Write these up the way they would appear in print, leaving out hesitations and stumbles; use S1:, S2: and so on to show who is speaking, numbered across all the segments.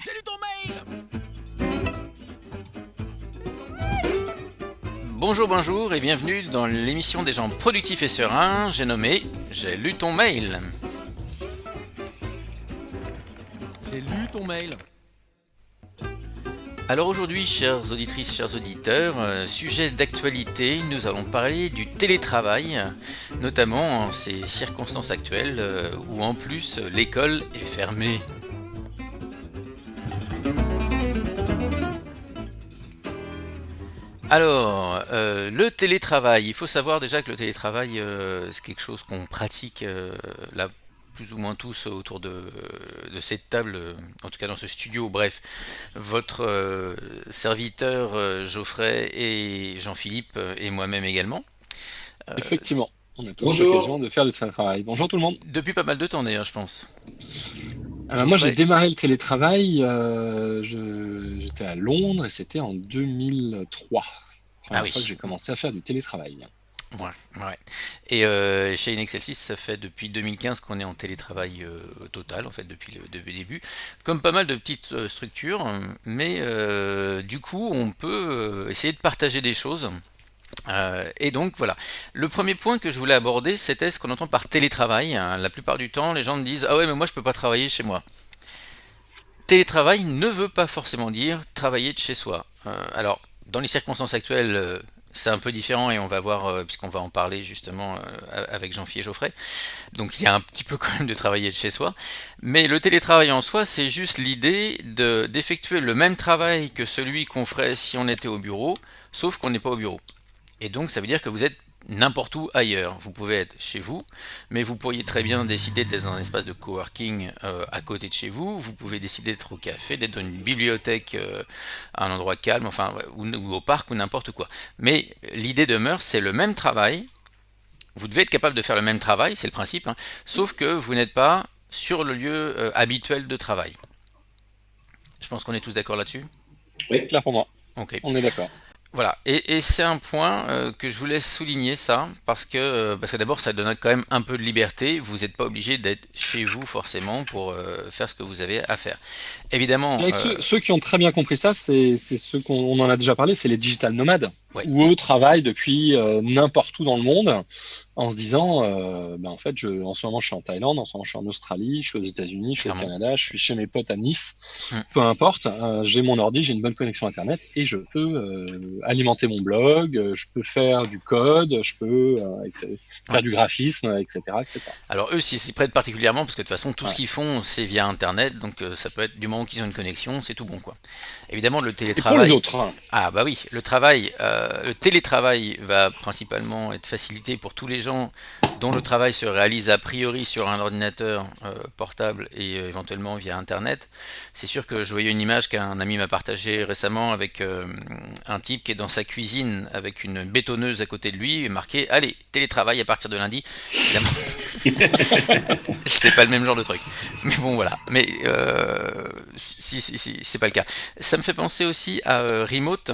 S1: J'ai lu ton mail. Bonjour, bonjour et bienvenue dans l'émission des gens productifs et sereins. J'ai nommé J'ai lu ton mail.
S2: J'ai lu ton mail.
S1: Alors aujourd'hui, chères auditrices, chers auditeurs, sujet d'actualité, nous allons parler du télétravail, notamment en ces circonstances actuelles où en plus l'école est fermée. Alors, le télétravail, il faut savoir déjà que le télétravail, c'est quelque chose qu'on pratique là plus ou moins tous autour de cette table, en tout cas dans ce studio. Bref, votre serviteur Geoffrey et Jean-Philippe et moi-même également. Euh,
S3: Effectivement, on a tous l'occasion
S4: Bonjour.
S3: de faire du télétravail. Bonjour tout le monde.
S1: Depuis pas mal de temps d'ailleurs, je pense.
S3: Moi, j'ai
S1: Geoffrey,
S3: démarré le télétravail, j'étais à Londres et c'était en 2003.
S1: ah
S3: Première fois que
S1: oui,
S3: j'ai commencé à faire du télétravail.
S1: ouais, ouais. Et chez Inexcelsis, ça fait depuis 2015 qu'on est en télétravail total, en fait, depuis le début, comme pas mal de petites structures, mais du coup, on peut essayer de partager des choses. Et donc voilà. Le premier point que je voulais aborder, c'était ce qu'on entend par télétravail. Hein. La plupart du temps, les gens me disent: ah ouais, mais moi je peux pas travailler chez moi. Télétravail ne veut pas forcément dire travailler de chez soi. Alors, dans les circonstances actuelles, c'est un peu différent et on va voir, puisqu'on va en parler justement avec Jean-Philippe et Geoffrey. Donc il y a un petit peu quand même de travailler de chez soi. Mais le télétravail en soi, c'est juste l'idée d'effectuer le même travail que celui qu'on ferait si on était au bureau, sauf qu'on n'est pas au bureau. Et donc ça veut dire que vous êtes n'importe où ailleurs. Vous pouvez être chez vous, mais vous pourriez très bien décider d'être dans un espace de coworking à côté de chez vous. Vous pouvez décider d'être au café, d'être dans une bibliothèque à un endroit calme, enfin, ouais, ou au parc ou n'importe quoi. Mais l'idée demeure, c'est le même travail. Vous devez être capable de faire le même travail, c'est le principe, hein, sauf que vous n'êtes pas sur le lieu habituel de travail. Je pense qu'on est tous d'accord là-dessus.
S4: Oui.
S3: Clair pour moi,
S1: Ok.
S3: on est d'accord.
S1: Voilà, et c'est un point que je voulais souligner ça, parce que d'abord ça donne quand même un peu de liberté, vous n'êtes pas obligé d'être chez vous forcément pour faire ce que vous avez à faire. Évidemment,
S3: Avec ceux qui ont très bien compris ça, c'est ceux qu'on en a déjà parlé, c'est les digital nomades,
S1: ouais,
S3: où eux travaillent depuis n'importe où dans le monde, en se disant, en fait, en ce moment je suis en Thaïlande, en ce moment je suis en Australie, je suis aux États-Unis, je suis au
S1: clairement.
S3: Canada, je suis chez mes potes à Nice,
S1: Mm.
S3: peu importe, j'ai mon ordi, j'ai une bonne connexion Internet et je peux alimenter mon blog, je peux faire du code, je peux
S1: Ouais.
S3: faire du graphisme, etc., etc.
S1: Alors eux, s'y prêtent particulièrement, parce que de toute façon, tout ce
S3: Ouais.
S1: qu'ils font, c'est via Internet, donc ça peut être du moment qu'ils ont une connexion, c'est tout bon quoi. Évidemment, le
S3: Et pour les
S1: télétravail.
S3: autres, hein,
S1: Ah bah oui, le télétravail va principalement être facilité pour tous les gens dont le travail se réalise a priori sur un ordinateur portable et éventuellement via Internet. C'est sûr que je voyais une image qu'un ami m'a partagée récemment avec un type qui est dans sa cuisine avec une bétonneuse à côté de lui et marqué «Allez, télétravail à partir de lundi». Évidemment, c'est pas le même genre de truc. Mais bon, voilà. Mais si, c'est pas le cas. Ça me fait penser aussi à Remote.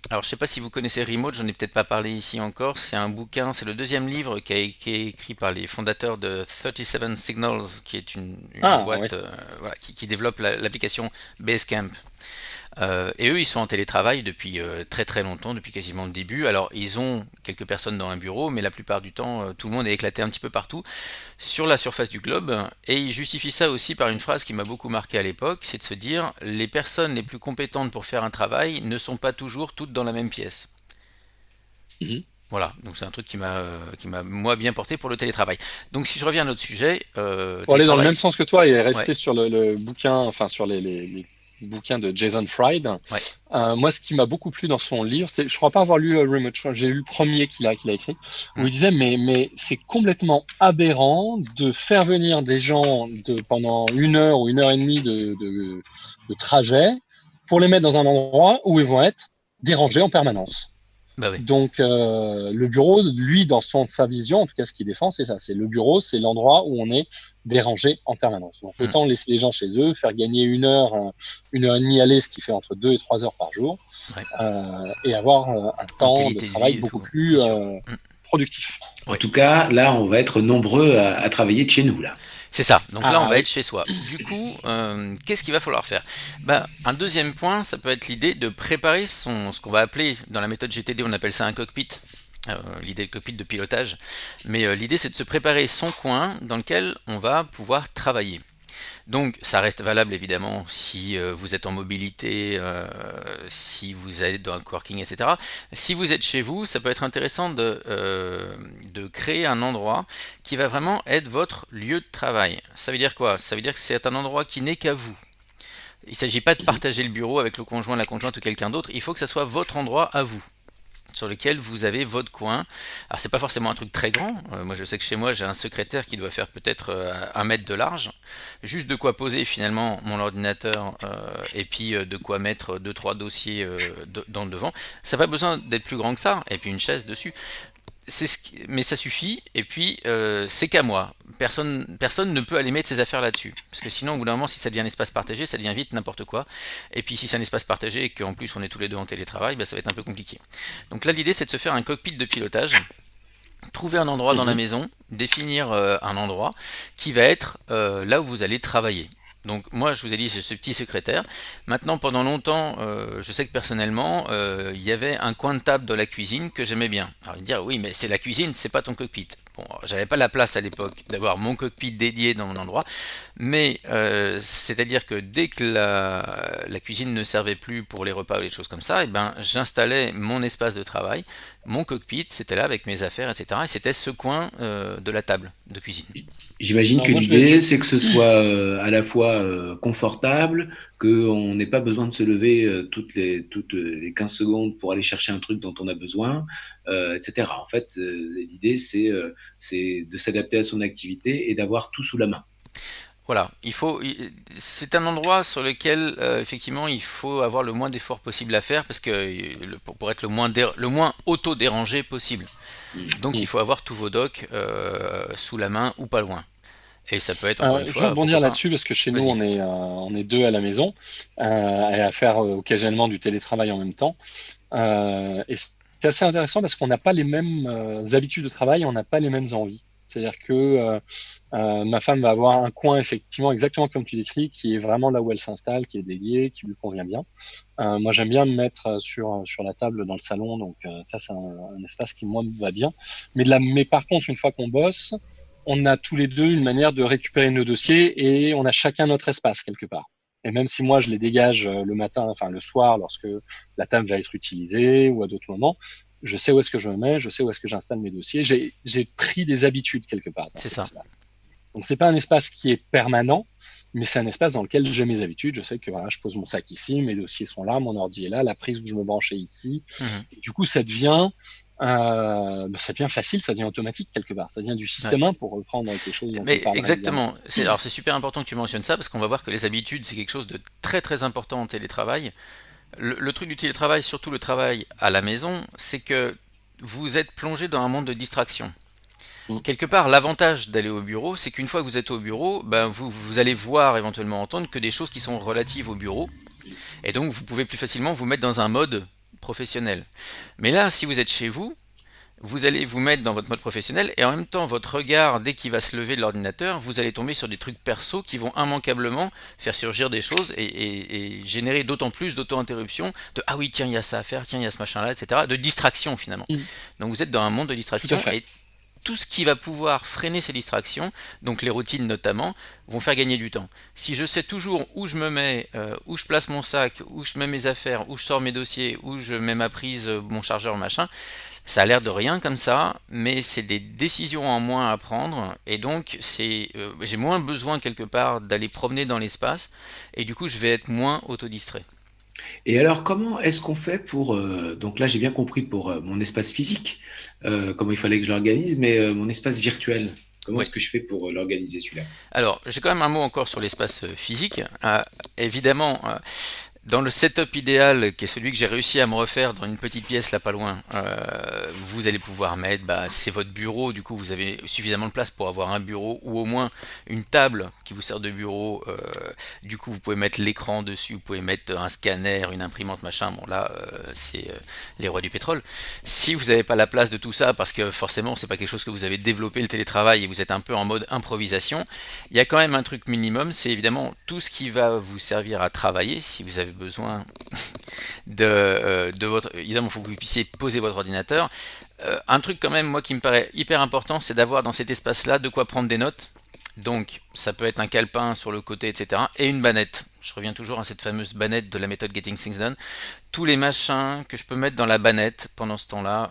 S1: Alors, je sais pas si vous connaissez Remote, j'en ai peut-être pas parlé ici encore. C'est un bouquin, c'est le deuxième livre qui est écrit par les fondateurs de 37 Signals, qui est une
S3: ah ouais.
S1: boîte voilà, qui développe l'application Basecamp. Et eux, ils sont en télétravail depuis très très longtemps, depuis quasiment le début. Alors, ils ont quelques personnes dans un bureau, mais la plupart du temps, tout le monde est éclaté un petit peu partout sur la surface du globe. Et ils justifient ça aussi par une phrase qui m'a beaucoup marqué à l'époque, c'est de se dire, les personnes les plus compétentes pour faire un travail ne sont pas toujours toutes dans la même pièce.
S3: Mhm.
S1: Voilà, donc c'est un truc qui m'a moi bien porté pour le télétravail. Donc si je reviens à notre sujet,
S3: Pour aller dans le même
S1: télétravail,
S3: sens que toi et
S1: ouais,
S3: rester sur le bouquin, enfin sur les bouquins de Jason Fried,
S1: ouais,
S3: moi ce qui m'a beaucoup plu dans son livre, c'est, je crois pas avoir lu Remote, j'ai lu le premier qu'il a écrit, où
S1: hum,
S3: il disait mais c'est complètement aberrant de faire venir des gens pendant 1 heure ou 1 heure et demie de trajet pour les mettre dans un endroit où ils vont être dérangés en permanence.
S1: bah oui,
S3: Donc le bureau, lui, dans sa vision, en tout cas ce qu'il défend, c'est ça. C'est le bureau, c'est l'endroit où on est dérangé en permanence. Donc
S1: hum,
S3: autant laisser les gens chez eux, faire gagner 1 heure, 1 heure et demie aller, ce qui fait entre 2 et 3 heures par jour,
S1: ouais,
S3: et avoir un
S1: en
S3: temps de
S1: qualité de
S3: travail
S1: vie et
S3: beaucoup
S1: tout, bien
S3: plus
S1: sûr. Hum,
S3: productif.
S4: En
S1: ouais.
S4: tout cas, là, on va être nombreux à travailler de chez nous, là.
S1: C'est ça. Donc là, on
S3: Ah
S1: va être
S3: oui.
S1: chez soi. Du coup, qu'est-ce qu'il va falloir faire? Ben, un deuxième point, ça peut être l'idée de préparer ce qu'on va appeler, dans la méthode GTD, on appelle ça un cockpit. L'idée de cockpit de pilotage. Mais l'idée, c'est de se préparer son coin dans lequel on va pouvoir travailler. Donc ça reste valable évidemment si vous êtes en mobilité, si vous êtes dans un coworking, etc. Si vous êtes chez vous, ça peut être intéressant de créer un endroit qui va vraiment être votre lieu de travail. Ça veut dire quoi? Ça veut dire que c'est un endroit qui n'est qu'à vous. Il ne s'agit pas de
S3: Mhm.
S1: partager le bureau avec le conjoint, la conjointe ou quelqu'un d'autre, il faut que ça soit votre endroit à vous sur lequel vous avez votre coin. Alors c'est pas forcément un truc très grand. Moi je sais que chez moi j'ai un secrétaire qui doit faire peut-être 1 mètre de large. Juste de quoi poser finalement mon ordinateur et puis de quoi mettre deux trois dossiers dans le devant. Ça n'a pas besoin d'être plus grand que ça. Et puis une chaise dessus. Mais ça suffit, et puis c'est qu'à moi. Personne ne peut aller mettre ses affaires là-dessus. Parce que sinon, au bout d'un moment, si ça devient un espace partagé, ça devient vite n'importe quoi. Et puis si c'est un espace partagé et qu'en plus on est tous les deux en télétravail, bah, ça va être un peu compliqué. Donc là, l'idée c'est de se faire un cockpit de pilotage, trouver un endroit dans la
S3: Mhm.
S1: maison, définir un endroit qui va être là où vous allez travailler. Donc moi je vous ai dit j'ai ce petit secrétaire. Maintenant pendant longtemps je sais que personnellement il y avait un coin de table dans la cuisine que j'aimais bien. Alors ils me dire oui mais c'est la cuisine, c'est pas ton cockpit. Bon j'avais pas la place à l'époque d'avoir mon cockpit dédié dans mon endroit, mais c'est-à-dire que dès que la cuisine ne servait plus pour les repas ou les choses comme ça, et ben j'installais mon espace de travail, mon cockpit, c'était là avec mes affaires, etc. Et c'était ce coin de la table de cuisine.
S4: J'imagine
S3: Alors
S4: que
S3: moi,
S4: l'idée, c'est que ce soit à la fois confortable, qu'on n'ait pas besoin de se lever toutes les 15 secondes pour aller chercher un truc dont on a besoin, etc. En fait, l'idée, c'est de s'adapter à son activité et d'avoir tout sous la main.
S1: Voilà, c'est un endroit sur lequel effectivement il faut avoir le moins d'efforts possible à faire parce que pour être le moins auto-dérangé possible.
S4: Mm.
S1: Donc il
S3: Mhm.
S1: faut avoir tous vos docs sous la main ou pas loin. Et ça peut être encore une
S3: Je vais
S1: fois,
S3: rebondir
S1: pourquoi pas.
S3: là-dessus parce que chez nous,
S1: Vas-y.
S3: on est deux à la maison et à faire occasionnellement du télétravail en même temps. Et c'est assez intéressant parce qu'on n'a pas les mêmes habitudes de travail, on n'a pas les mêmes envies. C'est-à-dire que ma femme va avoir un coin effectivement exactement comme tu décris, qui est vraiment là où elle s'installe, qui est dédié, qui lui convient bien. Moi, j'aime bien me mettre sur la table dans le salon, donc ça, c'est un espace qui moi me va bien. Mais par contre, une fois qu'on bosse, on a tous les deux une manière de récupérer nos dossiers et on a chacun notre espace quelque part. Et même si moi je les dégage le matin, enfin le soir, lorsque la table va être utilisée ou à d'autres moments, je sais où est-ce que je me mets, je sais où est-ce que j'installe mes dossiers. J'ai pris des habitudes quelque part dans
S1: C'est
S3: cet
S1: ça.
S3: espace. Donc c'est pas un espace qui est permanent, mais c'est un espace dans lequel j'ai mes habitudes. Je sais que voilà, je pose mon sac ici, mes dossiers sont là, mon ordi est là, la prise où je me branche est ici.
S1: Mhm.
S3: Et du coup, ça devient facile, ça devient automatique quelque part. Ça devient du
S1: Ouais.
S3: système 1 pour reprendre quelque chose dont on
S1: Mais
S3: parle régulièrement.
S1: exactement. Alors c'est super important que tu mentionnes ça parce qu'on va voir que les habitudes c'est quelque chose de très très important en télétravail. Le truc du télétravail, surtout le travail à la maison, c'est que vous êtes plongé dans un monde de distraction.
S3: Mm.
S1: Quelque part, l'avantage d'aller au bureau, c'est qu'une fois que vous êtes au bureau, ben vous allez voir éventuellement entendre que des choses qui sont relatives au bureau, et donc vous pouvez plus facilement vous mettre dans un mode professionnel. Mais là, si vous êtes chez vous, vous allez vous mettre dans votre mode professionnel et en même temps votre regard dès qu'il va se lever de l'ordinateur, vous allez tomber sur des trucs perso qui vont immanquablement faire surgir des choses et générer d'autant plus d'auto-interruption de ah oui tiens il y a ça à faire, tiens il y a ce machin là, etc. De distraction finalement.
S3: Mm.
S1: Donc vous êtes dans un monde de
S3: Tout à
S1: distraction
S3: fait.
S1: et tout ce qui va pouvoir freiner ces distractions, donc les routines notamment, vont faire gagner du temps. Si je sais toujours où je me mets, où je place mon sac, où je mets mes affaires, où je sors mes dossiers, où je mets ma prise, mon chargeur, machin, ça a l'air de rien comme ça, mais c'est des décisions en moins à prendre, et donc j'ai moins besoin quelque part d'aller promener dans l'espace, et du coup je vais être moins autodistrait.
S4: Et alors, comment est-ce qu'on fait pour... donc là, j'ai bien compris pour mon espace physique, comment il fallait que je l'organise, mais mon espace virtuel, comment
S1: Oui.
S4: est-ce que je fais pour l'organiser celui-là?
S1: Alors, j'ai quand même un mot encore sur l'espace physique. Évidemment, Dans le setup idéal, qui est celui que j'ai réussi à me refaire dans une petite pièce là pas loin, vous allez pouvoir mettre, c'est votre bureau, du coup vous avez suffisamment de place pour avoir un bureau ou au moins une table qui vous sert de bureau. Du coup vous pouvez mettre l'écran dessus, vous pouvez mettre un scanner, une imprimante, machin. Bon là, c'est les rois du pétrole. Si vous n'avez pas la place de tout ça, parce que forcément c'est pas quelque chose que vous avez développé le télétravail et vous êtes un peu en mode improvisation, il y a quand même un truc minimum, c'est évidemment tout ce qui va vous servir à travailler. Si vous avez besoin de votre... Évidemment, il faut que vous puissiez poser votre ordinateur. Un truc quand même, moi, qui me paraît hyper important, c'est d'avoir dans cet espace-là de quoi prendre des notes. Donc, ça peut être un calepin sur le côté, etc. Et une bannette. Je reviens toujours à cette fameuse bannette de la méthode Getting Things Done. Tous les machins que je peux mettre dans la bannette pendant ce temps-là.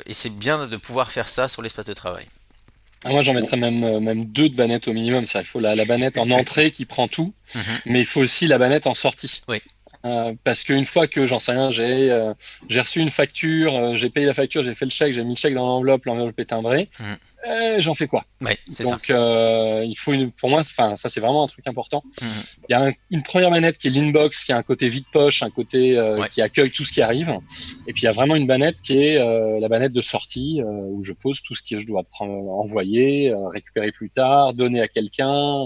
S1: Et c'est bien de pouvoir faire ça sur l'espace de travail.
S3: Moi, j'en mettrais même deux de bannettes au minimum. Il faut la bannette en entrée qui prend tout,
S1: Mhm.
S3: mais il faut aussi la bannette en sortie.
S1: Oui.
S3: Parce qu'une fois que, j'en sais rien, j'ai reçu une facture, j'ai payé la facture, j'ai fait le chèque, j'ai mis le chèque dans l'enveloppe est timbrée,
S1: Mhm.
S3: j'en fais quoi?
S1: Oui, c'est ça.
S3: Donc, il faut pour moi, enfin, ça c'est vraiment un truc important.
S1: Mhm.
S3: Il y a une première manette qui est l'inbox, qui a un côté vide-poche, un côté
S1: Ouais.
S3: qui accueille tout ce qui arrive. Et puis il y a vraiment une banette qui est la banette de sortie, où je pose tout ce que je dois envoyer, récupérer plus tard, donner à quelqu'un,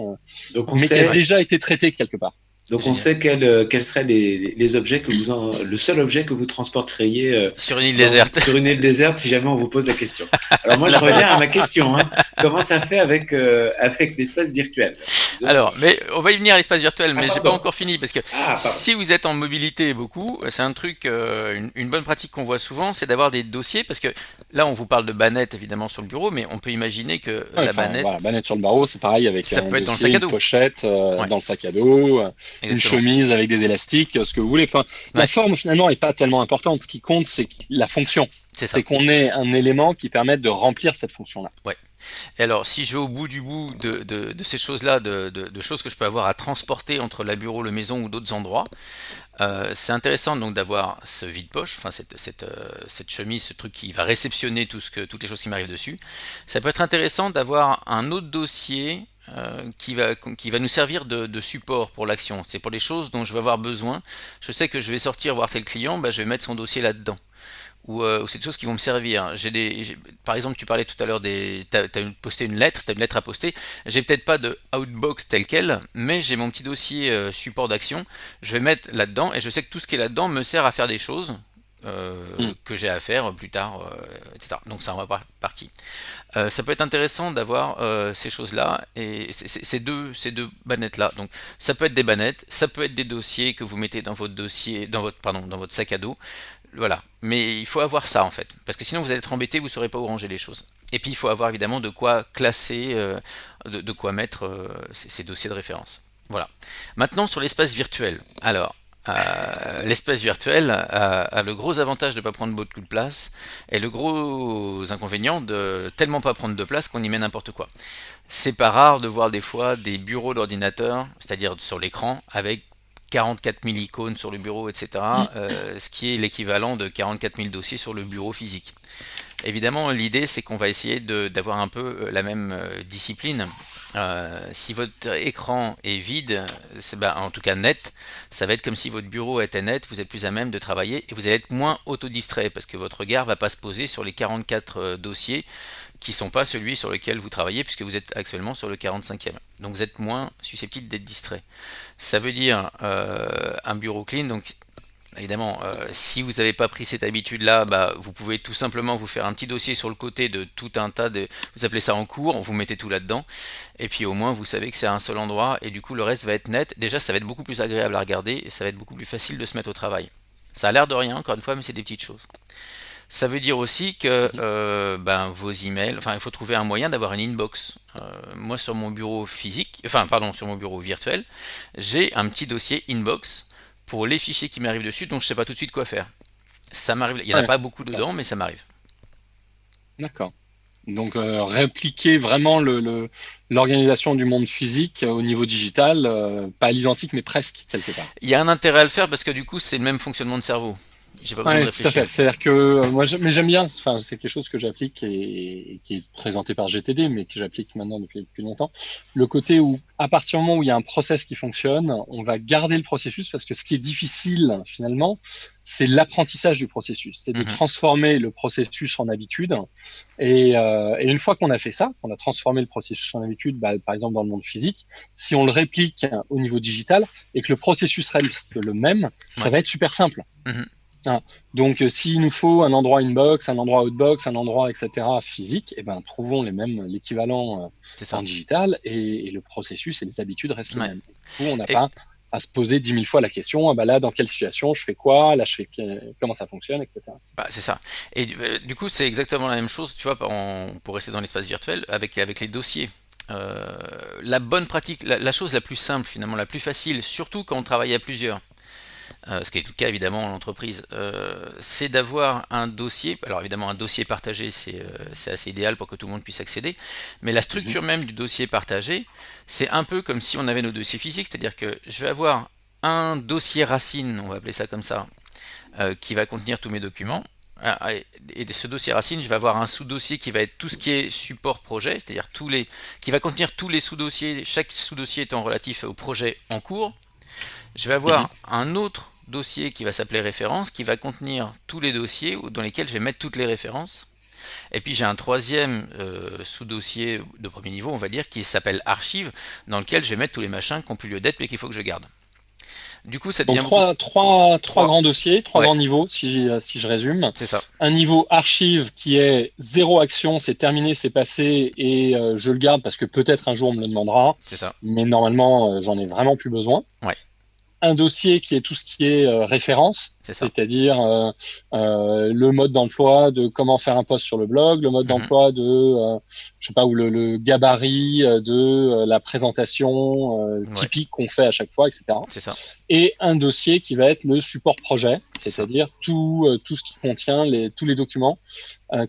S4: Donc on
S3: mais qui a
S4: sait,
S3: déjà été traité quelque part.
S4: donc on
S1: Génial.
S4: sait quels seraient les objets le seul objet que vous transporteriez
S1: Sur une île déserte.
S4: sur une île déserte si jamais on vous pose la question. Alors moi, je
S1: La
S4: reviens à ma question. Comment ça fait avec l'espace virtuel? Disons-
S1: Alors, mais on va y venir à l'espace virtuel, mais j'ai pas
S4: pardon.
S1: encore fini parce que
S4: Ah, pardon.
S1: si vous êtes en mobilité beaucoup, c'est un truc, une bonne pratique qu'on voit souvent, c'est d'avoir des dossiers parce que là, on vous parle de bannette évidemment sur le bureau, mais on peut imaginer que
S3: Ouais,
S1: la
S3: enfin,
S1: bannette,
S3: voilà, bannette sur le barreau, c'est pareil avec
S1: ça
S3: un
S1: peut être dans le
S3: dossier,
S1: sac à
S3: une
S1: dos.
S3: pochette
S1: Ouais,
S3: dans le sac à dos, une
S1: exactement.
S3: chemise avec des élastiques, ce que vous voulez. Enfin, la
S1: Ouais,
S3: forme finalement est pas tellement importante. Ce qui compte, c'est la fonction.
S1: c'est ça.
S3: C'est qu'on ait un élément qui permette de remplir cette fonction-là.
S1: Ouais. Et alors, si je vais au bout de ces choses-là, de choses que je peux avoir à transporter entre la bureau, le maison ou d'autres endroits, c'est intéressant donc d'avoir ce vide-poche, enfin cette chemise, ce truc qui va réceptionner toutes les choses qui m'arrivent dessus. Ça peut être intéressant d'avoir un autre dossier qui va nous servir de support pour l'action. C'est pour les choses dont je vais avoir besoin. Je sais que je vais sortir voir tel client, je vais mettre son dossier là-dedans. Ou c'est des choses qui vont me servir. Par exemple, tu parlais tout à l'heure t'as posté une lettre, t'as une lettre à poster. J'ai peut-être pas de outbox tel quel, mais j'ai mon petit dossier support d'action. Je vais mettre là-dedans et je sais que tout ce qui est là-dedans me sert à faire des choses
S3: Hmm.
S1: que j'ai à faire plus tard, etc. Donc ça en va partie. Ça peut être intéressant d'avoir ces choses-là et ces deux bannettes-là. Donc ça peut être des bannettes, ça peut être des dossiers que vous mettez dans votre dossier, dans votre sac à dos. Voilà. Mais il faut avoir ça en fait. Parce que sinon vous allez être embêté, vous ne saurez pas où ranger les choses. Et puis il faut avoir évidemment de quoi classer, de quoi mettre ces dossiers de référence. Voilà. Maintenant sur l'espace virtuel. Alors, l'espace virtuel a le gros avantage de ne pas prendre beaucoup de place et le gros inconvénient de tellement pas prendre de place qu'on y met n'importe quoi. C'est pas rare de voir des fois des bureaux d'ordinateur, c'est-à-dire sur l'écran, avec 44 000 icônes sur le bureau, etc. Ce qui est l'équivalent de 44 000 dossiers sur le bureau physique. Évidemment, l'idée c'est qu'on va essayer d'avoir un peu la même discipline. Si votre écran est vide, en tout cas net, ça va être comme si votre bureau était net, vous êtes plus à même de travailler et vous allez être moins autodistrait parce que votre regard va pas se poser sur les 44 dossiers qui sont pas celui sur lequel vous travaillez puisque vous êtes actuellement sur le 45e. Donc vous êtes moins susceptible d'être distrait. Ça veut dire un bureau clean, donc évidemment, si vous n'avez pas pris cette habitude-là, vous pouvez tout simplement vous faire un petit dossier sur le côté de tout un tas de... Vous appelez ça en cours, vous mettez tout là-dedans, et puis au moins vous savez que c'est à un seul endroit, et du coup le reste va être net. Déjà, ça va être beaucoup plus agréable à regarder, et ça va être beaucoup plus facile de se mettre au travail. Ça a l'air de rien, encore une fois, mais c'est des petites choses. Ça veut dire aussi que vos emails, enfin il faut trouver un moyen d'avoir une inbox. Moi sur mon bureau physique, enfin pardon, sur mon bureau virtuel, j'ai un petit dossier inbox pour les fichiers qui m'arrivent dessus, dont je sais pas tout de suite quoi faire. Ça m'arrive, il y en a
S3: Ouais,
S1: pas beaucoup dedans, mais ça m'arrive.
S3: d'accord. Donc, répliquer vraiment l'organisation du monde physique au niveau digital, pas à l'identique, mais presque quelque part.
S1: Il y a un intérêt à le faire parce que du coup c'est le même fonctionnement de cerveau. J'ai pas besoin de
S3: Ouais, tout à
S1: réfléchir.
S3: fait. C'est-à-dire que moi, mais j'aime bien. Enfin, c'est quelque chose que j'applique et qui est présenté par GTD, mais que j'applique maintenant depuis longtemps. Le côté où, à partir du moment où il y a un process qui fonctionne, on va garder le processus parce que ce qui est difficile finalement, c'est l'apprentissage du processus. C'est de
S1: Mhm.
S3: transformer le processus en habitude. Et une fois qu'on a fait ça, qu'on a transformé le processus en habitude, bah, par exemple dans le monde physique, si on le réplique au niveau digital et que le processus reste le même, ça
S1: Ouais.
S3: va être super simple.
S1: Mhm.
S3: Ah. Donc, s'il nous faut un endroit inbox, un endroit outbox, un endroit, etc., physique, eh ben, trouvons l'équivalent
S1: C'est
S3: en
S1: ça.
S3: digital et le processus et les habitudes restent les
S1: Ouais.
S3: mêmes. Du coup, on n'a
S1: Et
S3: pas à se poser 10 000 fois la question, ah bah là, dans quelle situation, je fais quoi, là, comment ça fonctionne, etc.
S1: bah, c'est ça. Et du coup, c'est exactement la même chose, tu vois, pour rester dans l'espace virtuel, avec les dossiers. Euh, la bonne pratique, la chose la plus simple finalement, la plus facile, surtout quand on travaille à plusieurs, ce qui est tout le cas évidemment en entreprise, c'est d'avoir un dossier. Alors évidemment, un dossier partagé, c'est assez idéal pour que tout le monde puisse accéder. Mais la
S3: Mhm.
S1: structure même du dossier partagé, c'est un peu comme si on avait nos dossiers physiques, c'est-à-dire que je vais avoir un dossier racine, on va appeler ça comme ça, qui va contenir tous mes documents. Et de ce dossier racine, je vais avoir un sous-dossier qui va être tout ce qui est support projet, c'est-à-dire qui va contenir tous les sous-dossiers, chaque sous-dossier étant relatif au projet en cours. Je vais
S3: Mhm.
S1: avoir un autre dossier qui va s'appeler référence, qui va contenir tous les dossiers dans lesquels je vais mettre toutes les références. Et puis j'ai un troisième sous-dossier de premier niveau, on va dire, qui s'appelle archive, dans lequel je vais mettre tous les machins qui n'ont plus lieu d'être mais qu'il faut que je garde. Du coup, ça
S3: Donc,
S1: devient beaucoup.
S3: trois
S1: Trois.
S3: grands dossiers, trois
S1: Ouais,
S3: grands niveaux, si je résume.
S1: c'est ça.
S3: Un niveau archive qui est zéro action, c'est terminé, c'est passé, et je le garde parce que peut-être un jour on me le demandera,
S1: C'est ça.
S3: mais normalement, j'en ai vraiment plus besoin.
S1: Ouais,
S3: Un dossier qui est tout ce qui est référence,
S1: c'est ça.
S3: c'est-à-dire le mode d'emploi de comment faire un post sur le blog, le mode
S1: Mhm.
S3: d'emploi de, je sais pas, ou le gabarit de la présentation
S1: Ouais,
S3: typique qu'on fait à chaque fois, etc.
S1: c'est ça.
S3: Et un dossier qui va être le support projet,
S1: C'est ça.
S3: c'est-à-dire tout ce qui contient tous les documents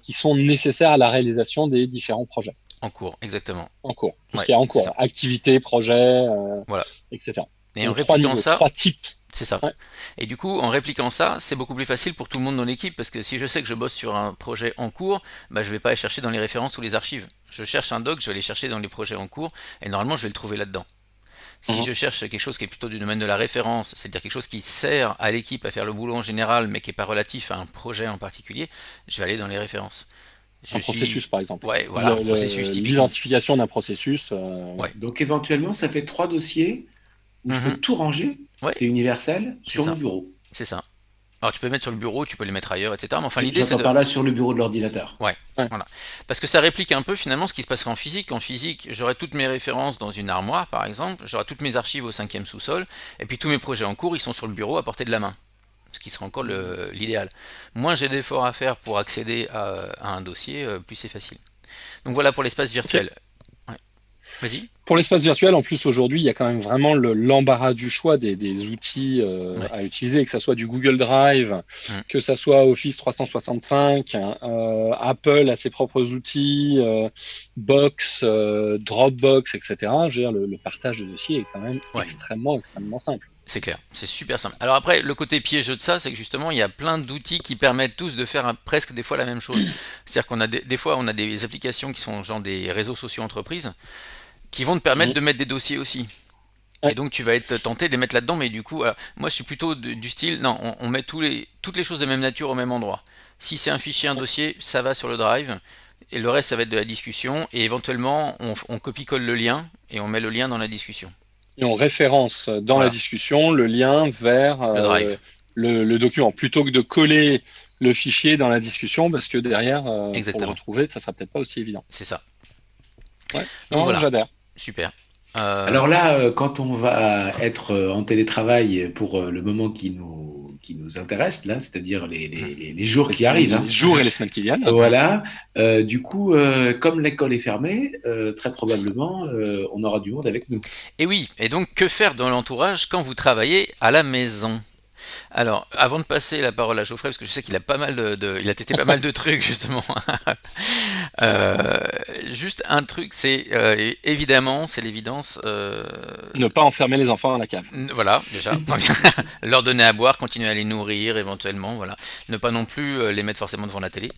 S3: qui sont nécessaires à la réalisation des différents projets
S1: En cours, exactement.
S3: en cours, tout ce
S1: Ouais,
S3: qui est en
S1: c'est
S3: cours,
S1: ça.
S3: activités, projets,
S1: Voilà.
S3: etc.
S1: Et en
S3: Donc trois
S1: répliquant
S3: niveaux,
S1: ça,
S3: trois types.
S1: c'est ça.
S3: Ouais.
S1: Et du coup, en répliquant ça, c'est beaucoup plus facile pour tout le monde dans l'équipe parce que si je sais que je bosse sur un projet en cours, bah, je vais pas aller chercher dans les références ou les archives. Je cherche un doc, je vais aller chercher dans les projets en cours et normalement je vais le trouver là-dedans. Si
S3: Mhm.
S1: je cherche quelque chose qui est plutôt du domaine de la référence, c'est-à-dire quelque chose qui sert à l'équipe à faire le boulot en général mais qui n'est pas relatif à un projet en particulier, je vais aller dans les références. Je
S3: Un
S1: suis...
S3: processus, par exemple.
S1: Ouais, voilà, un processus typiquement.
S3: L'identification d'un processus. Ouais.
S1: Ouais.
S4: Donc éventuellement, ça fait 3 dossiers où je peux
S1: Mhm.
S4: tout ranger,
S1: Ouais,
S4: c'est universel,
S1: c'est
S4: sur mon
S1: ça.
S4: bureau.
S1: C'est ça. Alors tu peux les mettre sur le bureau, tu peux les mettre ailleurs, etc. Mais enfin l'idée c'est
S4: J'entends
S1: de...
S4: par là sur le bureau de l'ordinateur.
S1: Ouais,
S3: Ouais.
S1: voilà. Parce que ça réplique un peu finalement ce qui se passerait en physique. En physique, j'aurais toutes mes références dans une armoire, par exemple, j'aurais toutes mes archives au cinquième sous-sol, et puis tous mes projets en cours, ils sont sur le bureau à portée de la main. Ce qui serait encore l'idéal. Moins j'ai d'efforts à faire pour accéder à un dossier, plus c'est facile. Donc voilà pour l'espace
S3: Ok.
S1: virtuel. Ouais. Vas-y.
S3: Pour l'espace virtuel, en plus aujourd'hui, il y a quand même vraiment l'embarras du choix des outils
S1: Ouais.
S3: à utiliser, que ça soit du Google Drive,
S1: Mm.
S3: que ça soit Office 365, Apple a ses propres outils, Box, Dropbox, etc. Je veux dire, le partage de dossiers est quand même
S1: Ouais.
S3: extrêmement simple.
S1: C'est clair, c'est super simple. Alors après, le côté piégeux de ça, c'est que justement, il y a plein d'outils qui permettent tous de faire presque des fois la même chose. C'est-à-dire qu'on a des fois, on a des applications qui sont genre des réseaux sociaux entreprises, qui vont te permettre
S3: Mhm.
S1: de mettre des dossiers aussi. Et
S3: Ouais.
S1: donc tu vas être tenté de les mettre là-dedans, mais du coup, alors, moi je suis plutôt du style, non, on met toutes les choses de même nature au même endroit. Si c'est un fichier, un dossier, ça va sur le drive, et le reste ça va être de la discussion, et éventuellement on copie-colle le lien, et on met le lien dans la discussion.
S3: Et on référence dans la
S1: Voilà,
S3: discussion le lien vers
S1: le drive.
S3: le document, plutôt que de coller le fichier dans la discussion, parce que derrière, pour le
S1: Exactement,
S3: retrouver, ça sera peut-être pas aussi évident.
S1: c'est ça.
S3: Ouais,
S1: Donc
S3: non,
S1: voilà,
S3: j'adhère.
S1: super.
S4: Alors là, quand on va être en télétravail pour le moment qui nous intéresse, là, c'est-à-dire les jours qui arrivent,
S3: Les
S4: hein,
S3: jours et les semaines qui viennent.
S4: voilà. Du coup, comme l'école est fermée, très probablement, on aura du monde avec nous.
S1: Et oui, et donc que faire dans l'entourage quand vous travaillez à la maison? Alors, avant de passer la parole à Geoffrey, parce que je sais qu'il a pas mal il a testé pas mal de trucs justement. Euh, Juste un truc, c'est évidemment, c'est l'évidence.
S3: Ne pas enfermer les enfants dans la cave.
S1: Voilà, déjà. Leur donner à boire, continuer à les nourrir éventuellement, voilà. Ne pas non plus les mettre forcément devant la télé.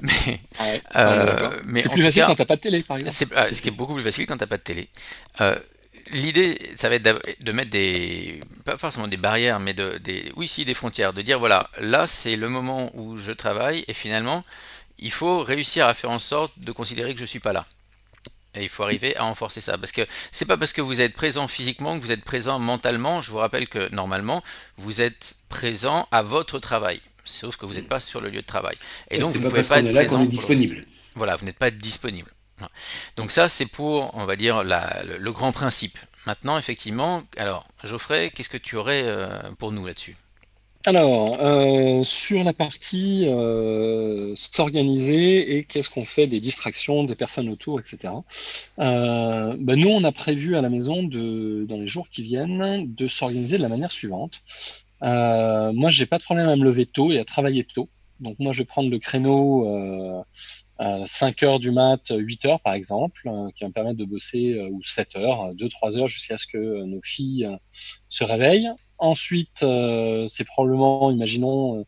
S1: Mais,
S3: Ouais, ça, on est d'accord.
S1: mais
S3: C'est
S1: en
S3: plus
S1: tout
S3: facile
S1: cas,
S3: quand t'as pas de télé, par exemple.
S1: ce qui est beaucoup plus facile quand t'as pas de télé. Euh, L'idée, ça va être de mettre des, pas forcément des barrières, mais oui, si, des frontières, de dire voilà, là c'est le moment où je travaille et finalement, il faut réussir à faire en sorte de considérer que je suis pas là. Et il faut arriver à renforcer ça. Parce que c'est pas parce que vous êtes présent physiquement que vous êtes présent mentalement. Je vous rappelle que normalement, vous êtes présent à votre travail. Sauf que vous n'êtes pas sur le lieu de travail. Et donc,
S4: C'est
S1: vous ne
S4: pas
S1: pouvez
S4: parce
S1: pas
S4: qu'on
S1: être
S4: est là qu'on est
S1: présent pour le reste.
S4: disponible.
S1: Voilà, vous n'êtes pas disponible. Voilà. Donc ça, c'est pour, on va dire, le grand principe. Maintenant, effectivement, alors, Geoffrey, qu'est-ce que tu aurais pour nous là-dessus?
S3: Alors, sur la partie s'organiser et qu'est-ce qu'on fait des distractions, des personnes autour, etc. Nous, on a prévu à la maison dans les jours qui viennent, de s'organiser de la manière suivante. Moi, j'ai pas de problème à me lever tôt et à travailler tôt. Donc moi, je vais prendre le créneau à 5 heures du mat, 8 heures par exemple, qui va me permettre de bosser, ou 7 heures, 2-3 heures jusqu'à ce que nos filles se réveillent. Ensuite, c'est probablement, imaginons,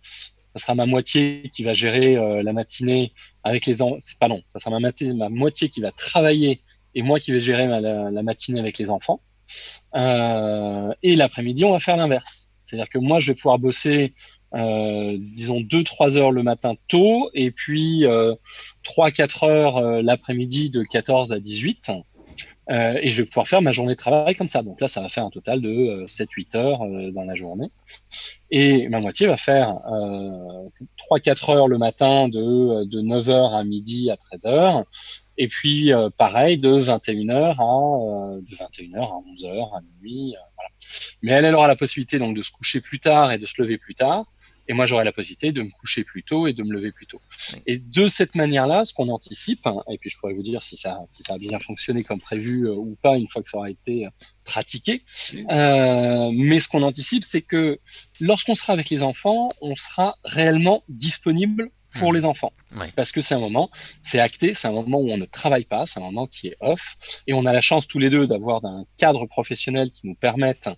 S3: ça sera ma moitié qui va gérer la matinée avec les enfants. C'est pas non, ça sera ma moitié qui va travailler et moi qui vais gérer la matinée avec les enfants. Et l'après-midi, on va faire l'inverse. C'est-à-dire que moi, je vais pouvoir bosser, disons, 2-3 heures le matin tôt, et puis 3-4 heures l'après-midi de 14 à 18. Et je vais pouvoir faire ma journée de travail comme ça. Donc là, ça va faire un total de 7-8 heures dans la journée. Et ma moitié va faire 3-4 heures le matin de 9 heures à midi à 13 heures. Et puis, pareil, de 21 heures de 21 heures à 11 heures, à minuit. Voilà. Mais elle aura la possibilité donc de se coucher plus tard et de se lever plus tard. Et moi, j'aurai la possibilité de me coucher plus tôt et de me lever plus tôt. Et de cette manière-là, ce qu'on anticipe, et puis je pourrais vous dire si ça a bien fonctionné comme prévu ou pas une fois que ça aura été pratiqué, mais ce qu'on anticipe, c'est que lorsqu'on sera avec les enfants, on sera réellement disponible pour les enfants.
S1: Ouais.
S3: Parce que c'est un moment, c'est acté, c'est un moment où on ne travaille pas, c'est un moment qui est off, et on a la chance tous les deux d'avoir un cadre professionnel qui nous permette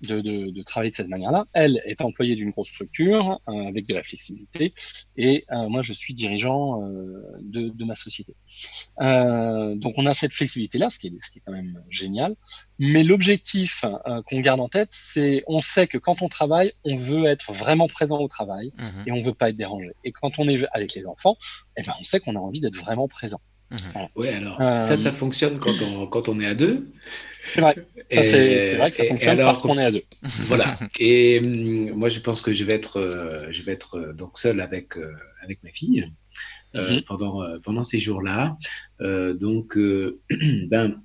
S3: de travailler de cette manière-là. Elle est employée d'une grosse structure avec de la flexibilité, et moi je suis dirigeant de ma société. Donc on a cette flexibilité-là, ce qui est quand même génial. Mais l'objectif qu'on garde en tête, c'est on sait que quand on travaille, on veut être vraiment présent au travail
S1: Mhm,
S3: et on veut pas être dérangé. Et quand on est avec les enfants, eh ben on sait qu'on a envie d'être vraiment présent.
S1: mhm.
S3: Voilà.
S4: Ouais, alors ça fonctionne quand on est à deux.
S3: C'est vrai. Ça c'est vrai que ça
S4: Et
S3: fonctionne parce
S4: alors,
S3: qu'on est à deux.
S4: voilà. Et moi, je pense que je vais être donc seul avec ma fille
S3: Mhm.
S4: pendant ces jours-là. Donc, ben,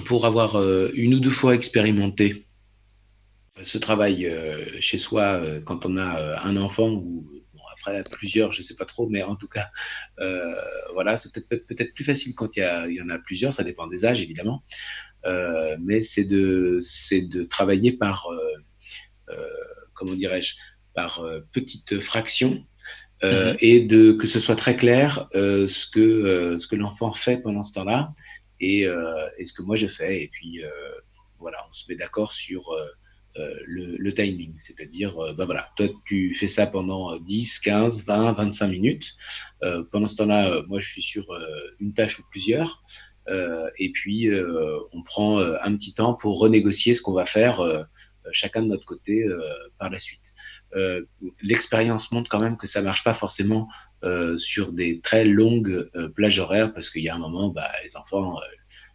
S4: pour avoir une ou deux fois expérimenté ce travail chez soi quand on a un enfant ou bon, après plusieurs, je sais pas trop, mais en tout cas, euh, voilà, c'est peut-être plus facile quand il y en a plusieurs. Ça dépend des âges évidemment, mais c'est de travailler par euh, comment dirais-je, par petites fractions.
S3: Mhm.
S4: Et que ce soit très clair ce que l'enfant fait pendant ce temps-là et ce que moi je fais. Et puis, voilà, on se met d'accord sur le timing. C'est-à-dire, bah voilà, toi, tu fais ça pendant 10, 15, 20, 25 minutes. Pendant ce temps-là, moi, je suis sur une tâche ou plusieurs. Et puis, on prend un petit temps pour renégocier ce qu'on va faire chacun de notre côté par la suite. L'expérience montre quand même que ça marche pas forcément sur des très longues plages horaires parce qu'il y a un moment, bah, les enfants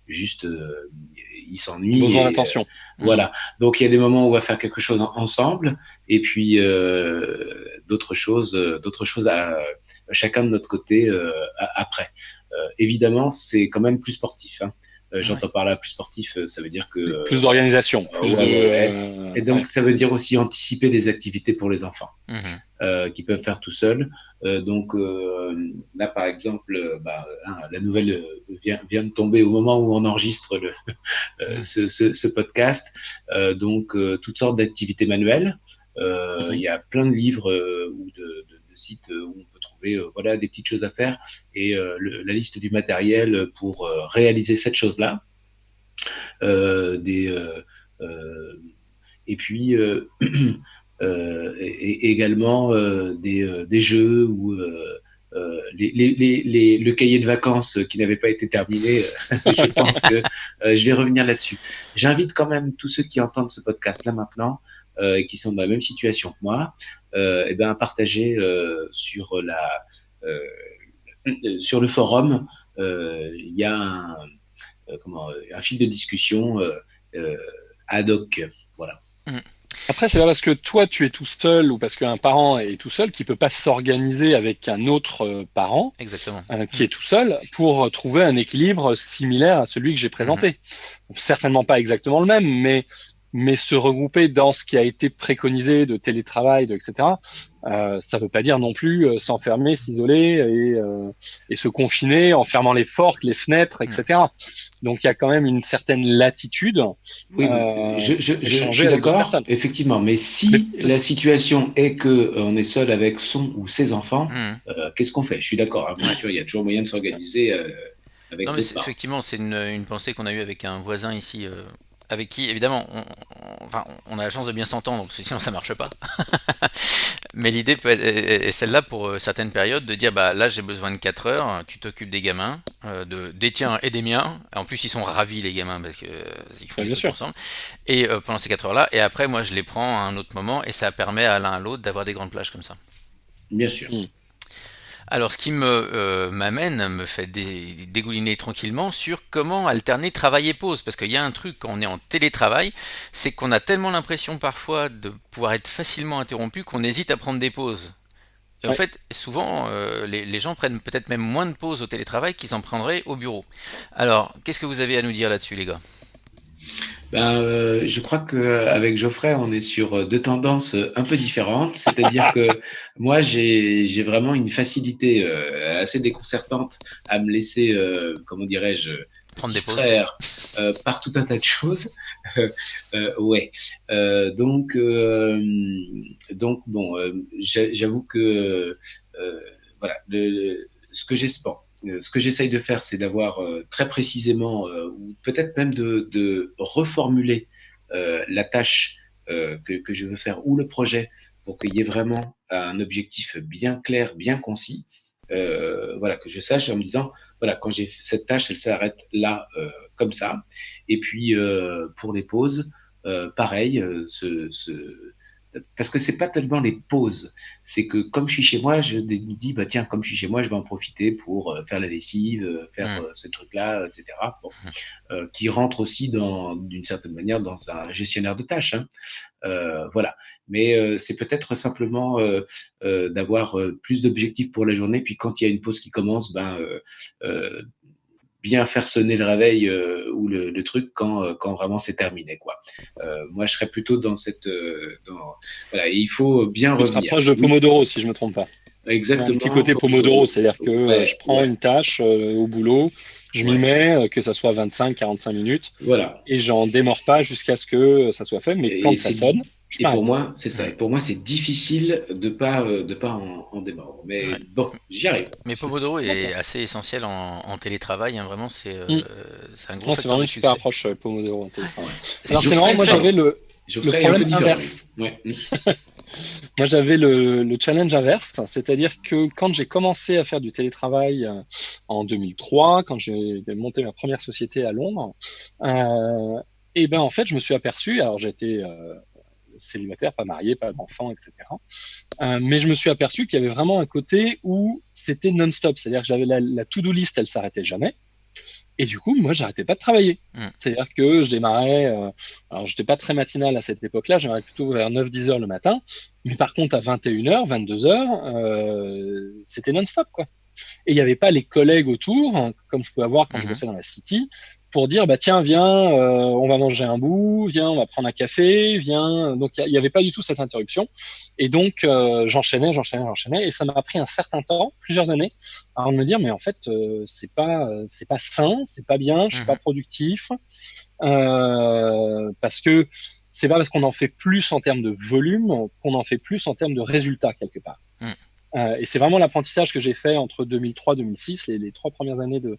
S4: juste ils s'ennuient
S3: Besoin
S4: et
S3: d'attention. Mhm.
S4: voilà. Donc il y a des moments où on va faire quelque chose ensemble et puis d'autres choses à chacun de notre côté après. Évidemment, c'est quand même plus sportif. Hein.
S1: Ouais.
S4: J'entends par là plus sportif, ça veut dire que
S3: Plus d'organisation, plus de
S4: ouais, ouais, ouais. Et
S3: ouais.
S4: donc ça veut dire aussi anticiper des activités pour les enfants
S1: Mhm,
S4: qu'ils peuvent faire tout seuls. Donc là, par exemple, la nouvelle vient de tomber au moment où on enregistre
S1: mhm,
S4: ce podcast. Donc toutes sortes d'activités manuelles. Il
S3: Mhm.
S4: y a plein de livres ou de site où on peut trouver voilà des petites choses à faire et la liste du matériel pour réaliser cette chose-là. Des et puis et également des jeux où le cahier de vacances qui n'avait pas été terminé, je pense que je vais revenir là-dessus. J'invite quand même tous ceux qui entendent ce podcast-là maintenant et qui sont dans la même situation que moi, et ben, à partager sur le forum. Il y a un fil de discussion ad hoc. Voilà.
S3: Après, c'est pas parce que toi tu es tout seul ou parce qu'un parent est tout seul qu'il peut pas s'organiser avec un autre parent
S1: Exactement.
S3: qui est tout seul pour trouver un équilibre similaire à celui que j'ai présenté. Certainement pas exactement le même, mais se regrouper dans ce qui a été préconisé de télétravail, etc. Ça veut pas dire non plus s'enfermer, s'isoler et se confiner en fermant les portes, les fenêtres, etc. Donc il y a quand même une certaine latitude.
S4: Oui, je suis d'accord, effectivement. Mais si la situation est que on est seul avec son ou ses enfants, qu'est-ce qu'on fait? Je suis d'accord. Hein, bien sûr, il y a toujours moyen de s'organiser avec d'autres parents.
S1: Effectivement, c'est une pensée qu'on a eue avec un voisin ici. Avec qui, évidemment, on a la chance de bien s'entendre, parce que sinon ça marche pas. Mais l'idée est celle-là pour certaines périodes, de dire, bah là j'ai besoin de 4 heures, tu t'occupes des gamins, des tiens et des miens. En plus ils sont ravis les gamins, parce qu'ils font des trucs ensemble. Et pendant ces 4 heures-là, et après moi je les prends à un autre moment, et ça permet à l'un à l'autre d'avoir des grandes plages comme ça.
S4: Bien sûr.
S1: Alors, ce qui me fait dégouliner tranquillement sur comment alterner travail et pause. Parce qu'il y a un truc quand on est en télétravail, c'est qu'on a tellement l'impression parfois de pouvoir être facilement interrompu qu'on hésite à prendre des pauses. Et en fait, souvent, les gens prennent peut-être même moins de pauses au télétravail qu'ils en prendraient au bureau. Alors, qu'est-ce que vous avez à nous dire là-dessus, les gars ?
S4: Je crois qu'avec Geoffrey, on est sur deux tendances un peu différentes. C'est-à-dire que moi, j'ai vraiment une facilité assez déconcertante à me laisser, comment dirais-je,
S1: prendre
S4: distraire par tout un tas de choses. Ouais. Donc bon, j'avoue que voilà, ce que j'espère. Ce que j'essaye de faire, c'est d'avoir très précisément, ou peut-être même de reformuler la tâche que je veux faire ou le projet pour qu'il y ait vraiment un objectif bien clair, bien concis. Voilà, que je sache en me disant, voilà, quand j'ai cette tâche, elle s'arrête là, comme ça. Et puis, pour les pauses, pareil, parce que c'est pas tellement les pauses, c'est que comme je suis chez moi, je me dis bah tiens, comme je suis chez moi, je vais en profiter pour faire la lessive, faire ce truc-là, etc. Bon, qui rentre aussi d'une certaine manière dans un gestionnaire de tâches. Hein. Voilà, mais c'est peut-être simplement d'avoir plus d'objectifs pour la journée. Puis quand il y a une pause qui commence, bien faire sonner le réveil ou le truc quand vraiment c'est terminé, quoi. Moi, je serais plutôt dans cette voilà, et il faut bien revenir.
S3: Tu te rapproches de Pomodoro, si je me trompe pas.
S4: Exactement.
S3: Un petit côté Pomodoro, c'est-à-dire que je prends une tâche au boulot, je m'y mets, que ça soit 25-45 minutes,
S4: voilà,
S3: et j'en démords pas jusqu'à ce que ça soit fait, mais quand ça sonne, je m'arrête.
S4: Pour moi, c'est ça. Et pour moi, c'est difficile de pas en démordre. Mais bon, j'y arrive.
S1: Mais Pomodoro est assez essentiel en télétravail. Hein, vraiment, c'est un gros facteur de succès.
S3: C'est vraiment une super approche Pomodoro en télétravail. Alors c'est marrant, moi j'avais le problème inverse.
S4: Ouais.
S3: Moi j'avais le challenge inverse, c'est-à-dire que quand j'ai commencé à faire du télétravail en 2003, quand j'ai monté ma première société à Londres, et ben en fait je me suis aperçu, alors j'étais célibataire, pas marié, pas d'enfant, etc. Mais je me suis aperçu qu'il y avait vraiment un côté où c'était non-stop, c'est-à-dire que j'avais la to-do list, elle s'arrêtait jamais. Et du coup, moi, j'arrêtais pas de travailler. C'est-à-dire que je démarrais, alors j'étais pas très matinal à cette époque-là, j'aimerais plutôt vers 9-10 heures le matin. Mais par contre, à 21h, 22h, c'était non-stop, quoi. Et il n'y avait pas les collègues autour, hein, comme je pouvais avoir quand je bossais dans la City, pour dire, bah tiens, viens, on va manger un bout, viens, on va prendre un café, viens. Donc, il n'y avait pas du tout cette interruption. Et donc, j'enchaînais, et ça m'a pris un certain temps, plusieurs années, avant de me dire, mais en fait, c'est pas sain, c'est pas bien, je suis pas productif, parce que c'est pas parce qu'on en fait plus en termes de volume qu'on en fait plus en termes de résultats quelque part. Et c'est vraiment l'apprentissage que j'ai fait entre 2003 et 2006, les 3 premières années de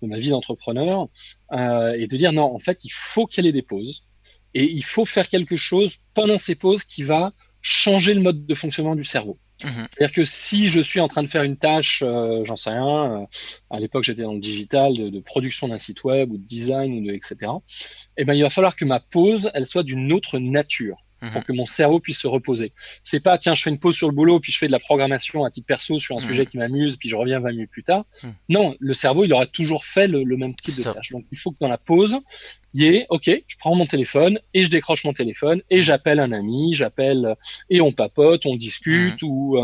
S3: ma vie d'entrepreneur, et de dire non, en fait, il faut qu'il y ait des pauses, et il faut faire quelque chose pendant ces pauses qui va changer le mode de fonctionnement du cerveau.
S1: Mhm.
S3: C'est-à-dire que si je suis en train de faire une tâche, j'en sais rien, à l'époque j'étais dans le digital, de production d'un site web ou de design ou etc. Eh ben il va falloir que ma pause, elle soit d'une autre nature
S1: Mhm.
S3: pour que mon cerveau puisse se reposer. C'est pas tiens je fais une pause sur le boulot puis je fais de la programmation à titre perso sur un sujet
S1: Mhm.
S3: qui m'amuse puis je reviens 20 minutes plus tard.
S1: Mhm.
S3: Non, le cerveau il aura toujours fait le même type de
S1: Ça.
S3: tâche. Donc il faut que dans la pause il y ait ok, je prends mon téléphone et je décroche mon téléphone et
S1: Mhm.
S3: j'appelle un ami, et on papote, on
S1: Mhm.
S3: discute ou